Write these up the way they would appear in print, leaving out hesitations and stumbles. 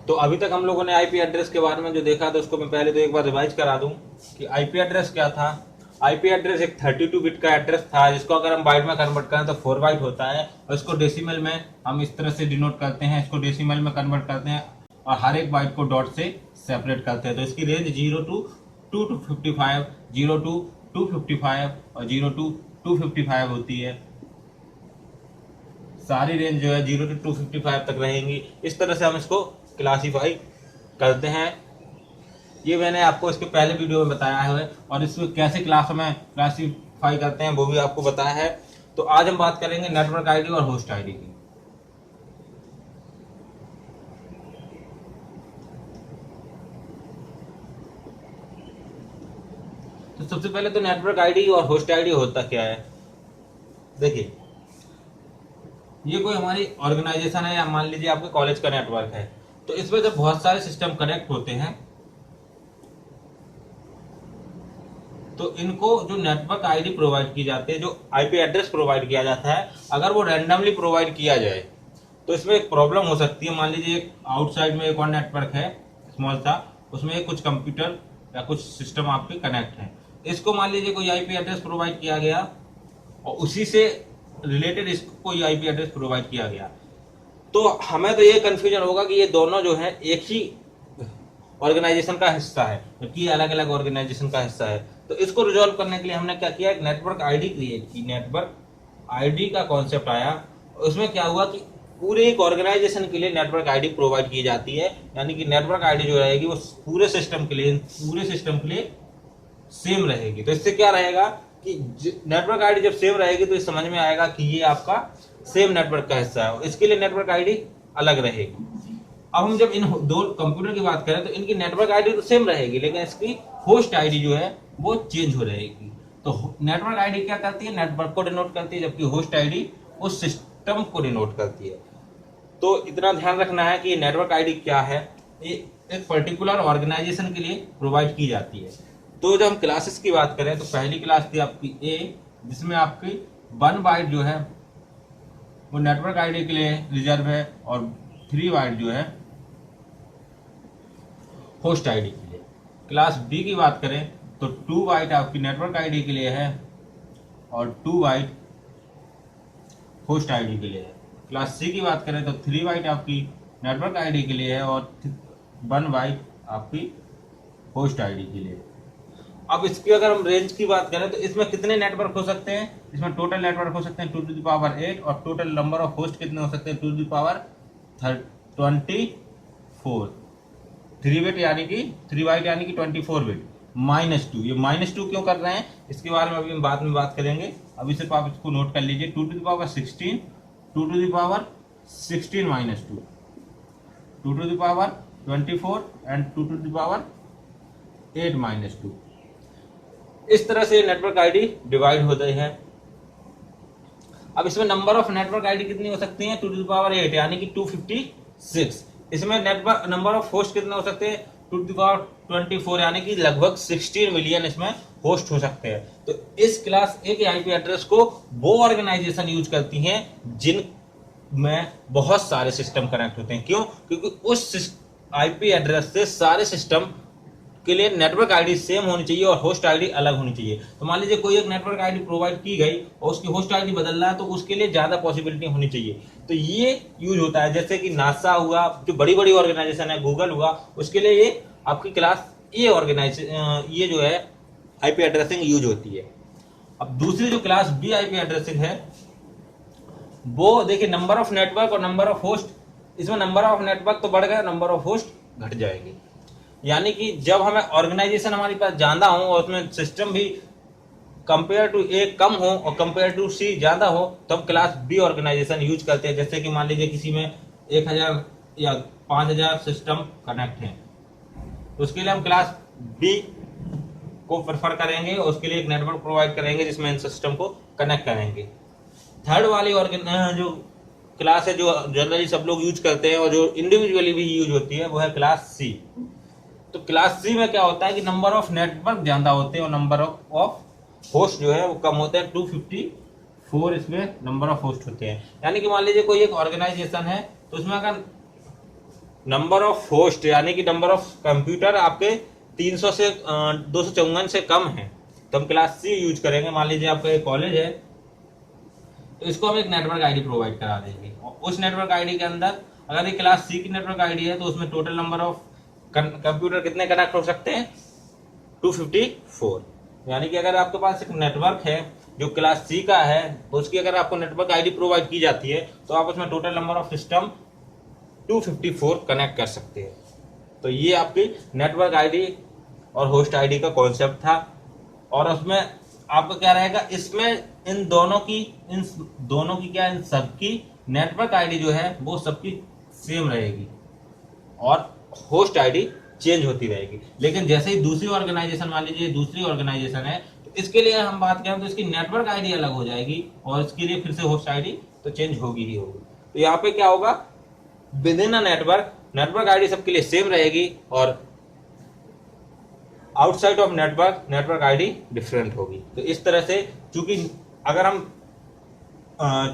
तो अभी तक हम लोगों ने आईपी एड्रेस के बारे में जो देखा था उसको मैं पहले तो एक बार रिवाइज करा दूं कि आईपी एड्रेस क्या था। आईपी एड्रेस एक 32 बिट का एड्रेस था जिसको अगर हम बाइट में कन्वर्ट करें तो 4 बाइट होता है, और इसको डेसिमल में हम इस तरह से डिनोट करते हैं, इसको डेसिमल में कन्वर्ट करते हैं और हर एक बाइट को डॉट से सेपरेट करते हैं। तो इसकी रेंज 0 टू 255, 0 टू 255 और 0 टू 255 होती है। सारी रेंज जो है 0 टू 255 तक रहेंगी। इस तरह से हम इसको क्लासीफाई करते हैं। ये मैंने आपको इसके पहले वीडियो में बताया है, और इसमें कैसे क्लास में क्लासीफाई करते हैं वो भी आपको बताया है। तो आज हम बात करेंगे नेटवर्क आईडी और होस्ट आईडी की। तो सबसे पहले तो नेटवर्क आईडी और होस्ट आईडी होता क्या है। देखिए, ये कोई हमारी ऑर्गेनाइजेशन है या मान लीजिए आपके कॉलेज का नेटवर्क है। तो इसमें जब बहुत सारे सिस्टम कनेक्ट होते हैं तो इनको जो नेटवर्क आईडी प्रोवाइड की जाती है, जो आईपी एड्रेस प्रोवाइड किया जाता है, अगर वो रैंडमली प्रोवाइड किया जाए तो इसमें एक प्रॉब्लम हो सकती है। मान लीजिए एक आउटसाइड में एक और नेटवर्क है स्मॉल सा, उसमें कुछ कंप्यूटर या कुछ सिस्टम आपके कनेक्ट है। इसको मान लीजिए कोई आईपी एड्रेस प्रोवाइड किया गया और उसी से रिलेटेड इसको कोई आईपी एड्रेस प्रोवाइड किया गया, तो हमें तो ये कंफ्यूजन होगा कि ये दोनों जो है एक ही ऑर्गेनाइजेशन का हिस्सा है, जबकि अलग अलग ऑर्गेनाइजेशन का हिस्सा है। तो इसको रिजॉल्व करने के लिए हमने क्या किया, एक नेटवर्क आईडी क्रिएट की। नेटवर्क आईडी का कॉन्सेप्ट आया, उसमें क्या हुआ कि पूरे एक ऑर्गेनाइजेशन के लिए नेटवर्क आईडी प्रोवाइड की जाती है। यानी कि नेटवर्क आईडी जो रहेगी वो पूरे सिस्टम के लिए सेम रहेगी। तो इससे क्या रहेगा कि नेटवर्क आईडी जब सेम रहेगी तो समझ में आएगा कि ये आपका सेम नेटवर्क का हिस्सा है, इसके लिए नेटवर्क आईडी अलग रहेगी। अब हम जब इन दो कंप्यूटर की बात करें तो इनकी नेटवर्क आईडी तो सेम रहेगी, लेकिन इसकी होस्ट आईडी जो है वो चेंज हो रहेगी। तो नेटवर्क आईडी क्या करती है, नेटवर्क को डिनोट करती है, जबकि होस्ट आईडी उस सिस्टम को डिनोट करती है। तो इतना ध्यान रखना है कि नेटवर्क आईडी क्या है, ये एक पर्टिकुलर ऑर्गेनाइजेशन के लिए प्रोवाइड की जाती है। तो जब हम क्लासेस की बात करें तो पहली क्लास थी आपकी ए, जिसमें आपकी 1 बाइट जो है वो नेटवर्क आईडी के लिए रिजर्व है और 3 बाइट जो है होस्ट आईडी के लिए। क्लास बी की बात करें तो 2 बाइट आपकी नेटवर्क आईडी के लिए है और 2 बाइट होस्ट आईडी के लिए है। क्लास सी की बात करें तो 3 बाइट आपकी नेटवर्क आईडी के लिए है और 1 बाइट आपकी होस्ट आईडी के लिए। अब इसकी अगर हम रेंज की बात करें तो इसमें कितने नेटवर्क हो सकते हैं, इसमें टोटल नेटवर्क हो सकते हैं 2 टू द पावर 8 और टोटल नंबर ऑफ होस्ट कितने हो सकते हैं 2 टू द पावर 24। 3 बिट यानी कि 3 बाइट यानी कि 24 बिट -2। ये -2 क्यों कर रहे हैं इसके बारे में अभी हम बाद में बात करेंगे। अभी सिर्फ आप इसको नोट कर लीजिए, 2 to the power 16, 2 to the power 16 -2, 2 to the power 24 and 2 to the power 8 -2। इस तरह से नेटवर्क आईडी डिवाइड होते हैं। अब इसमें नंबर ऑफ नेटवर्क आईडी कितनी हो सकती है 2 टू द पावर 8 यानी कि 256। इसमें नेटवर्क नंबर ऑफ होस्ट कितने हो सकते हैं 2 टू द पावर 24 यानी कि लगभग 16 मिलियन इसमें होस्ट हो सकते हैं। तो इस क्लास ए के आईपी एड्रेस को वो ऑर्गेनाइजेशन यूज करती हैं जिन में बहुत सारे सिस्टम कनेक्ट होते हैं। क्यों? क्योंकि उस आईपी एड्रेस से सारे सिस्टम के लिए नेटवर्क आईडी सेम होनी चाहिए और होस्ट आईडी अलग होनी चाहिए। तो मान लीजिए कोई एक नेटवर्क आईडी प्रोवाइड की गई और उसकी होस्ट आईडी बदल रहा है तो उसके लिए ज्यादा पॉसिबिलिटी होनी चाहिए। तो ये यूज होता है, जैसे कि नासा हुआ, जो बड़ी बड़ी ऑर्गेनाइजेशन है, गूगल हुआ, उसके लिए ये आपकी क्लास ए ऑर्गेनाइजेशन ये जो है आईपी एड्रेसिंग यूज होती है। अब दूसरी जो क्लास बी आईपी एड्रेसिंग है वो देखिए नंबर ऑफ नेटवर्क और नंबर ऑफ होस्ट, इसमें नंबर ऑफ नेटवर्क तो बढ़ गया, नंबर ऑफ होस्ट घट जाएगी। यानी कि जब हमें ऑर्गेनाइजेशन हमारे पास ज्यादा हो और उसमें सिस्टम भी कंपेयर टू ए कम हो और कंपेयर टू सी ज्यादा हो तो हम क्लास बी ऑर्गेनाइजेशन यूज करते हैं। जैसे कि मान लीजिए किसी में 1000 या 5000 सिस्टम कनेक्ट हैं तो उसके लिए हम क्लास बी को प्रेफर करेंगे और उसके लिए एक नेटवर्क प्रोवाइड करेंगे जिसमें इन सिस्टम को कनेक्ट करेंगे। थर्ड वाली जो क्लास है जो जनरली सब लोग यूज करते हैं और जो इंडिविजुअली भी यूज होती है वो है क्लास सी। तो क्लास सी में क्या होता है कि नंबर ऑफ नेटवर्क ज्यादा होते हैं और नंबर ऑफ होस्ट जो है वो कम होते हैं। 254 इसमें नंबर ऑफ होस्ट होते हैं। यानी कि मान लीजिए कोई एक ऑर्गेनाइजेशन है तो उसमें अगर नंबर ऑफ होस्ट यानी कि नंबर ऑफ कंप्यूटर आपके 300 से 254 से कम है तो हम क्लास सी यूज करेंगे। मान लीजिए आपका एक कॉलेज है तो इसको हम एक नेटवर्क आईडी प्रोवाइड करा देंगे और उस नेटवर्क आईडी के अंदर अगर ये क्लास सी की नेटवर्क आईडी है तो उसमें टोटल नंबर ऑफ कंप्यूटर कितने कनेक्ट हो सकते हैं 254। यानी कि अगर आपके पास एक नेटवर्क है जो क्लास सी का है उसकी अगर आपको नेटवर्क आईडी प्रोवाइड की जाती है तो आप उसमें total number of system 254 connect कर सकते हैं। तो ये आपकी नेटवर्क आईडी और होस्ट आईडी का कॉन्सेप्ट था और उसमें आपका क्या रहेगा, इसमें इन दोनों की क्या, इन सबकी नेटवर्क आईडी जो है वो सबकी सेम रहेगी और होस्ट आईडी चेंज होती रहेगी। लेकिन जैसे ही दूसरी ऑर्गेनाइजेशन, मान लीजिए दूसरी ऑर्गेनाइजेशन है तो इसके लिए हम बात करें तो इसकी नेटवर्क आईडी अलग हो जाएगी और इसके लिए फिर से होस्ट आईडी तो चेंज होगी ही होगी। तो यहाँ पे क्या होगा, with in a network ID सबके लिए सेम रहेगी और outside of network ID different होगी। तो इस तरह से, चूंकि अगर हम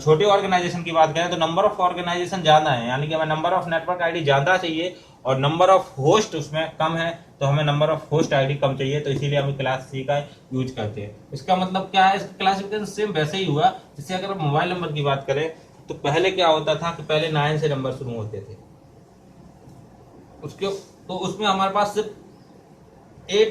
छोटे ऑर्गेनाइजेशन की बात करें तो नंबर ऑफ ऑर्गेनाइजेशन ज्यादा है, यानी कि हमें नंबर ऑफ नेटवर्क आईडी ज्यादा चाहिए और नंबर ऑफ होस्ट उसमें कम है तो हमें नंबर ऑफ होस्ट आईडी कम चाहिए, तो इसीलिए हम क्लास सी का यूज करते हैं। इसका मतलब क्या है, क्लासिफिकेशन सेम वैसे ही हुआ जैसे अगर हम मोबाइल नंबर की बात करें तो पहले क्या होता था कि पहले 9 से नंबर शुरू होते थे, उसके तो उसमें हमारे पास सिर्फ 8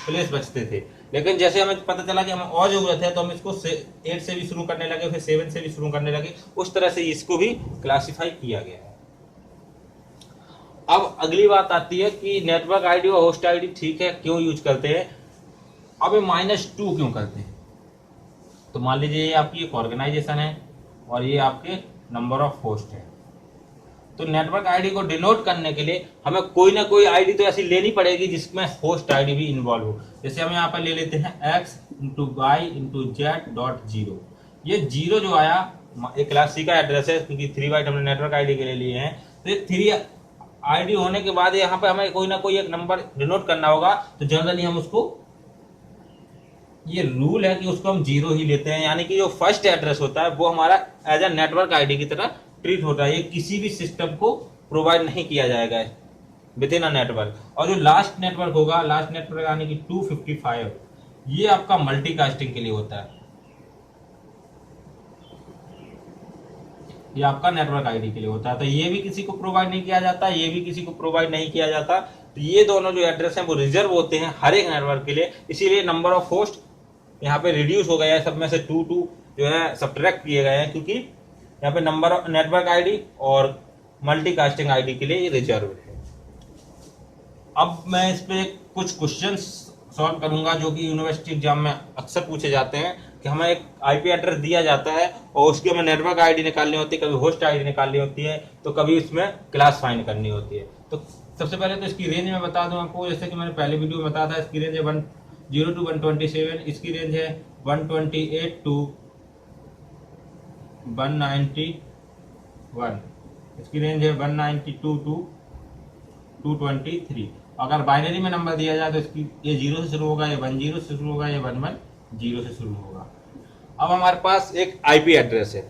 प्लेस बचते थे। लेकिन जैसे हमें पता चला कि हमें और जरूरत है तो हम इसको 8 से भी शुरू करने लगे, फिर 7 से भी शुरू करने लगे, उस तरह से इसको भी क्लासिफाई किया गया है। अब अगली बात आती है कि नेटवर्क आईडी और होस्ट आईडी ठीक है क्यों यूज करते हैं, अब ये -2 क्यों करते हैं। तो मान लीजिए ये आपकी एक ऑर्गेनाइजेशन है और ये आपके नंबर ऑफ होस्ट है, तो नेटवर्क आईडी को डिनोट करने के लिए हमें कोई ना कोई आईडी तो ऐसी लेनी पड़ेगी जिसमें होस्ट आईडी भी इन्वॉल्व हो। जैसे हम यहाँ पर ले लेते हैं x/y/z.0। ये 0 जो आया एक क्लास सी का एड्रेस है क्योंकि 3 बाइट हमने नेटवर्क आईडी के लिए लिए हैं, तो ये 3 आईडी होने के बाद यहाँ पे हमें कोई ना कोई एक नंबर डिनोट करना होगा। तो जनरली हम उसको, ये रूल है कि उसको हम 0 ही लेते हैं, यानी कि जो फर्स्ट एड्रेस होता है वो हमारा एज ए नेटवर्क आईडी की तरह ट्रीट होता है। ये किसी भी सिस्टम को प्रोवाइड नहीं किया जाएगा विद इन अ नेटवर्क। और जो लास्ट नेटवर्क होगा, लास्ट नेटवर्क यानी कि 255, ये आपका मल्टीकास्टिंग के लिए होता है, ये आपका नेटवर्क आईडी के लिए होता है। तो ये भी किसी को प्रोवाइड नहीं किया जाता, ये भी किसी को प्रोवाइड नहीं किया जाता। तो ये दोनों जो एड्रेस हैं वो रिजर्व होते हैं हर एक नेटवर्क के लिए, इसीलिए नंबर ऑफ होस्ट यहाँ पे रिड्यूस हो गया है, सब में से 2 जो है सब्ट्रैक्ट किए गए हैं क्योंकि यहाँ पे नंबर ऑफ नेटवर्क आईडी और मल्टीकास्टिंग आईडी के लिए रिजर्व है। अब मैं इस पे कुछ क्वेश्चंस सॉल्व करूंगा जो कि यूनिवर्सिटी एग्जाम में अक्सर पूछे जाते हैं कि हमें एक आईपी एड्रेस दिया जाता है और उसकी हमें नेटवर्क आईडी निकालनी होती है, कभी होस्ट आईडी निकालनी होती है तो कभी इसमें क्लास फाइंड करनी होती है। तो सबसे पहले तो इसकी रेंज में बता दूं आपको, जैसे कि मैंने पहले वीडियो में बताया था, इसकी रेंज है 10 to 127, इसकी रेंज है 128 to 191, इसकी रेंज है 192 to 223। अगर बाइनरी में नंबर दिया जाए तो इसकी ये 0 से शुरू होगा, ये 10 से शुरू होगा, ये 110 से शुरू होगा। अब हमारे पास एक आईपी एड्रेस है,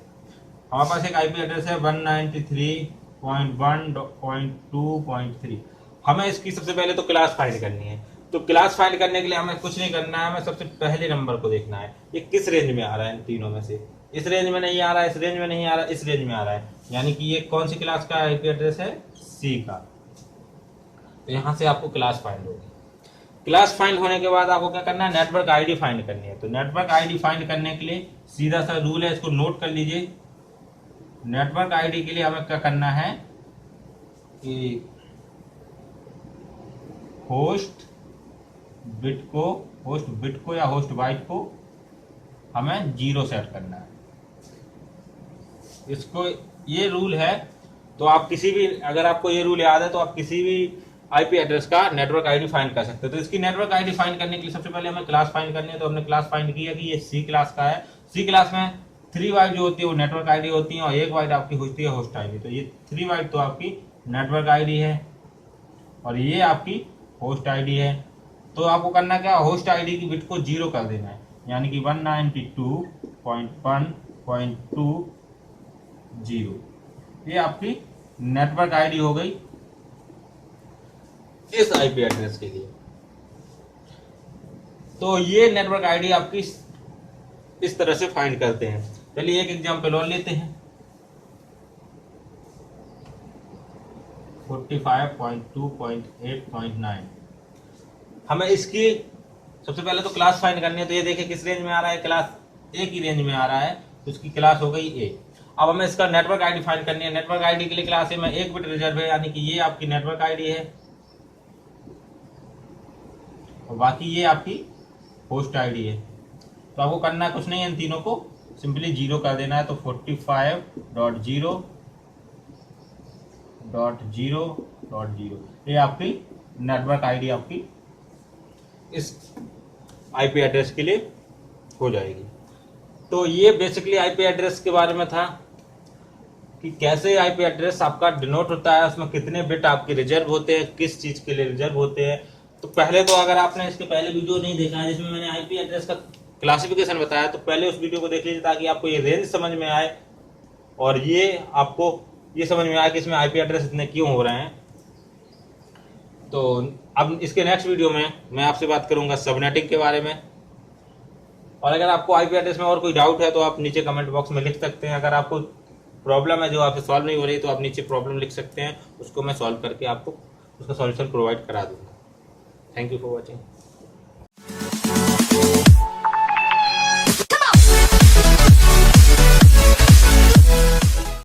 हमारे पास एक आईपी एड्रेस है 193.1.2.3। हमें इसकी सबसे पहले तो क्लास फाइंड करनी है। तो क्लास फाइंड करने के लिए हमें कुछ नहीं करना है, हमें सबसे पहले नंबर को देखना है ये किस रेंज में आ रहा है, इन तीनों में से इस रेंज में नहीं आ रहा है, इस रेंज में नहीं आ रहा है, इस रेंज में आ रहा है, यानी कि ये कौन सी क्लास का आईपी एड्रेस है, सी का। तो यहाँ से आपको क्लास फाइंड होगी। क्लास फाइंड होने के बाद आपको क्या करना है, नेटवर्क आईडी फाइंड करनी है। तो नेटवर्क आईडी फाइंड करने के लिए सीधा सा रूल है, इसको नोट कर लीजिए। नेटवर्क आईडी के लिए हमें क्या करना है कि होस्ट बिट को या होस्ट बाइट को हमें 0 सेट करना है। इसको, ये रूल है तो आप किसी भी, अगर आपको ये रूल याद है तो आप किसी भी आईपी एड्रेस का नेटवर्क आईडी फाइंड कर सकते हो। तो इसकी नेटवर्क आईडी फाइंड करने के लिए सबसे पहले हमें क्लास फाइंड करनी है। तो हमने क्लास फाइंड किया कि ये सी क्लास का है। सी क्लास में 3 बाइट जो होती है वो नेटवर्क आईडी होती है और 1 बाइट आपकी होती है होस्ट आईडी। तो ये 3 बाइट तो आपकी नेटवर्क आईडी है और ये आपकी होस्ट आईडी है। तो आपको करना क्या, होस्ट आईडी की बिट को 0 कर देना है, यानी कि 192.1.20। ये आपकी नेटवर्क आईडी हो गई इस आईपी एड्रेस के लिए। तो ये नेटवर्क आईडी आपकी इस तरह से फाइंड करते हैं। चलिए एक एग्जांपल और लेते हैं। 45.2.8.9 हमें इसकी सबसे पहले तो क्लास फाइंड करनी है। तो ये देखिए किस रेंज में आ रहा है, क्लास ए की रेंज में आ रहा है, तो उसकी क्लास हो गई ए। अब हमें इसका नेटवर्क आईडी फाइंड करनी है। नेटवर्क आईडी के लिए क्लास ए में 1 बिट रिजर्व है, यानी कि ये आपकी नेटवर्क आईडी है और बाकी ये आपकी होस्ट आईडी है। तो आपको करना कुछ नहीं है, इन तीनों को सिंपली 0 कर देना है। तो 45.0.0.0 ये आपकी नेटवर्क आईडी आपकी इस आईपी एड्रेस के लिए हो जाएगी। तो ये बेसिकली आईपी एड्रेस के बारे में था कि कैसे आईपी एड्रेस आपका डिनोट होता है, उसमें कितने बिट आपके रिजर्व होते हैं, किस चीज के लिए रिजर्व होते हैं। तो पहले तो अगर आपने इसके पहले वीडियो नहीं देखा है जिसमें मैंने आईपी एड्रेस का क्लासिफिकेशन बताया, तो पहले उस वीडियो को देख लीजिए ताकि आपको ये रेंज समझ में आए और ये आपको ये समझ में आए कि इसमें आईपी एड्रेस इतने क्यों हो रहे हैं। तो अब इसके नेक्स्ट वीडियो में मैं आपसे बात करूंगा सबनेटिंग के बारे में। और अगर आपको आईपी एड्रेस में और कोई डाउट है तो आप नीचे कमेंट बॉक्स में लिख सकते हैं। अगर आपको प्रॉब्लम है जो आपसे सॉल्व नहीं हो रही तो आप नीचे प्रॉब्लम लिख सकते हैं, उसको मैं सॉल्व करके आपको उसका सॉल्यूशन प्रोवाइड करा दूंगा। Thank you for watching.